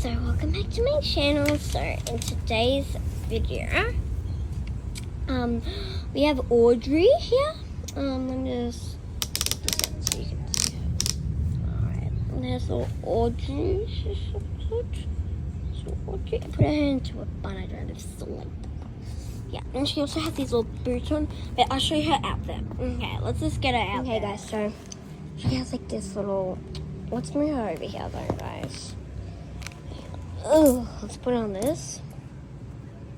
So welcome back to my channel. So in today's video, we have Audrey here. Let me just so you can see her. Alright, and there's little Audrey. She's so cute. So Audrey, I put her into a bun. I don't have to like that. Yeah, and she also has these little boots on. But I'll show you her outfit. Okay, let's just get her out. Okay, guys. So she has like this little. Let's move her over here, though, guys. Oh, let's put on this.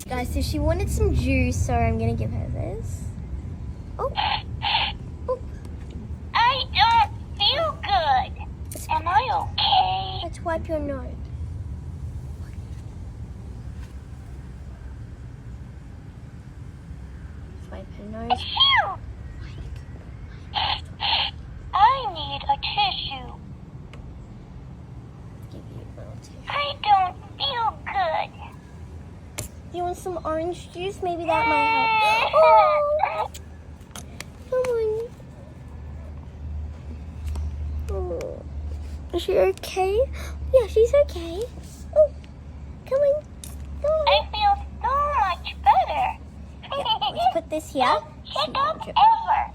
Guys, so she wanted some juice, so I'm gonna give her this. Oh. Oh. I don't feel good. Am I okay? Let's wipe your nose. Let's wipe her nose. Phew! I need a tissue. Give you a little tissue. I don't feel good. You want some orange juice? Maybe that might help. Oh! Come on. Oh. Is she okay? Yeah, she's okay. Oh, come on. Come on. I feel so much better. Yeah, let's put this here. Check up ever.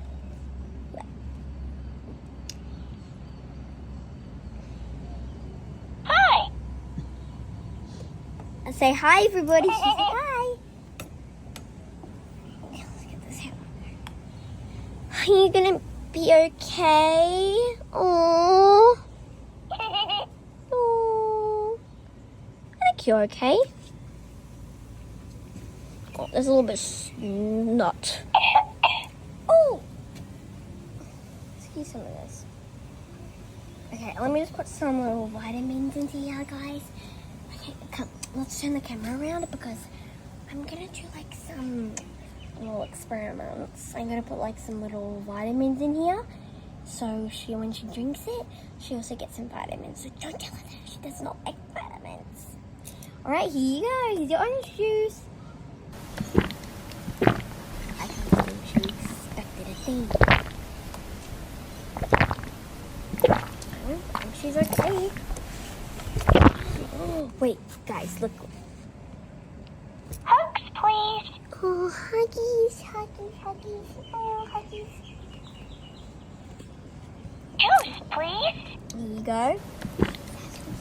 Hi. Say hi, everybody. She said hi. Okay, let's get this hair. Are you gonna be okay? Oh, oh. I think you're okay. Oh, there's a little bit of snot. Oh, let's use some of this. Okay, let me just put some little vitamins into here, guys. Okay, come. Let's turn the camera around because I'm gonna do like some little experiments. I'm gonna put like some little vitamins in here. So when she drinks it, she also gets some vitamins. So don't tell her that she does not like vitamins. Alright, here you go. Here's your orange juice. I can't believe she expected a thing. I think she's okay. Oh, wait, guys, look. Hugs, please. Oh, huggies, huggies, huggies. Oh, huggies. Juice, please. Here you go.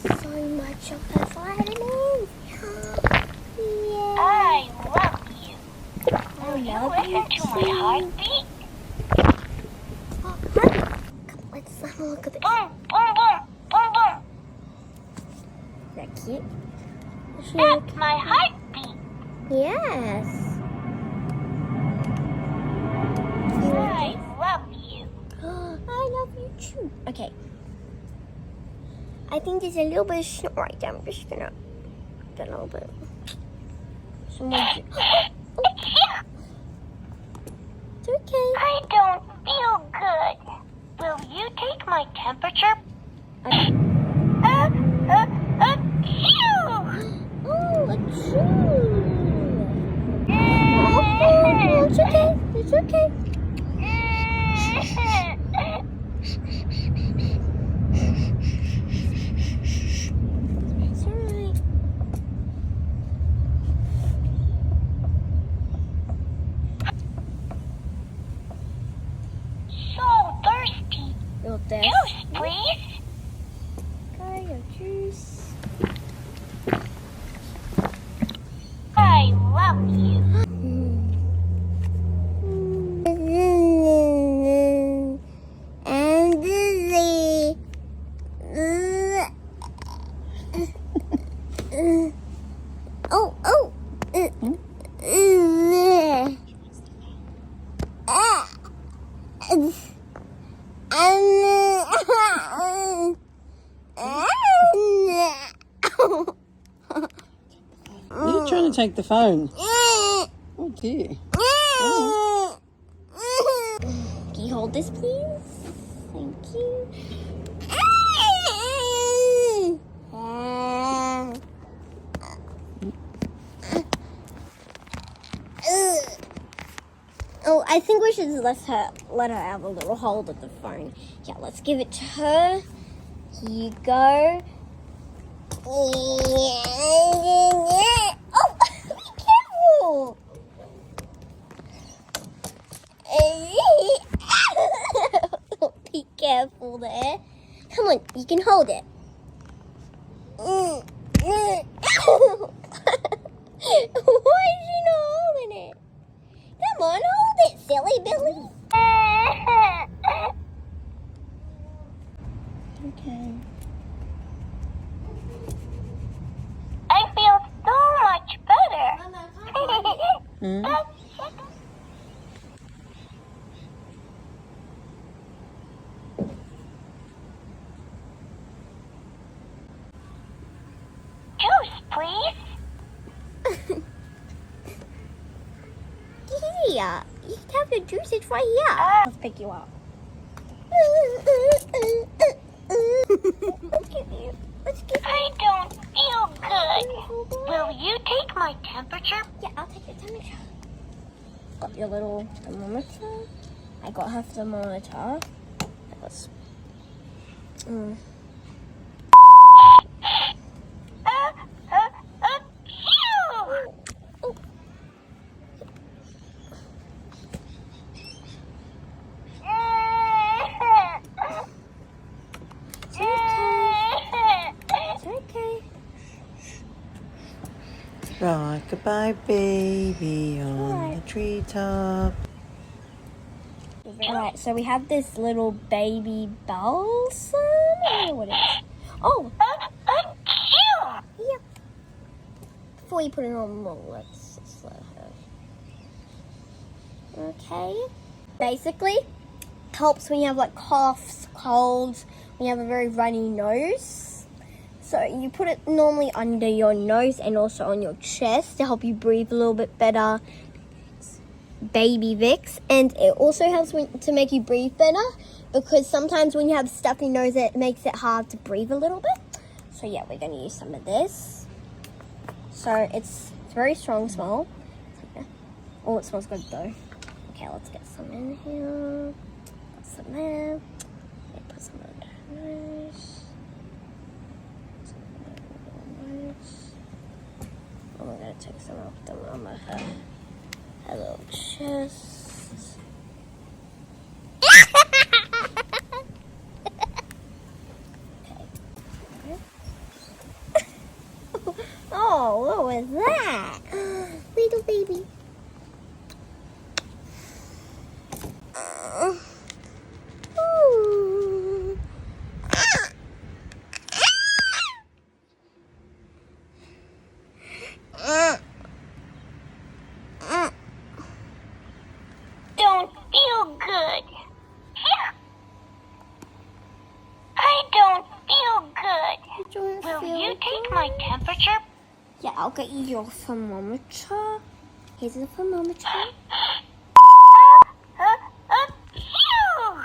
That's so much of the vitamins. Yeah. I love you. Will you love you listen to my too. heartbeat? Oh, hurry. Come, let's have a look at this. Boom, boom, boom, boom, boom. Is that cute? Is she That's okay? my heartbeat. Yes. I love you. I love you too. Okay. I think there's a little bit of snot right there. I'm just gonna get a little bit. Some more juice. It's here. It's okay. I don't feel good. Will you take my temperature? Phew! Oh, a chew. Oh, it's okay. It's okay. It's alright. So thirsty. Little this. Juice, please. Okay, your juice. I love you. And dizzy. Oh, oh. Are you trying to take the phone? Oh dear. Oh. Can you hold this, please? Thank you. Oh, I think we should let her have a little hold of the phone. Yeah, let's give it to her. Here you go. Oh, be careful. Be careful there. Come on, you can hold it. Why is she not holding it? Come on, hold it, silly Billy. Okay. I feel so much better. Hmm? Juice, please. Here, you can have the juice. It's right here. Let's pick you up. Let's get you. Let's get you. I don't feel good. Will you take my temperature? Yeah, I'll take your temperature. Got your little thermometer. I got her thermometer. Let's. Phew. Oh. It's okay. Rock-a-bye baby on the treetop. Alright, so we have this little baby balsam. I don't know what it is. Oh, yeah. Before you put it on, well, let's just let her. Okay. Basically, helps when you have like coughs, colds, when you have a very runny nose. So you put it normally under your nose and also on your chest to help you breathe a little bit better. Baby Vicks, and it also helps to make you breathe better, because sometimes when you have stuffy nose it makes it hard to breathe a little bit. So yeah, we're going to use some of this. So it's very strong smell. Oh, it smells good though. Okay, let's get some in here. Put some there. Put some on the nose. Oh, we're going to take some off the mama. Her little chest. Okay. Oh, what was that? Little baby. Ooh. Don't feel good. I don't feel good. Will you take my temperature? Yeah, I'll get you your thermometer. Here's the thermometer. Phew.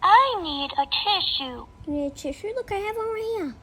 I need a tissue. You need a tissue? Look, I have one right here.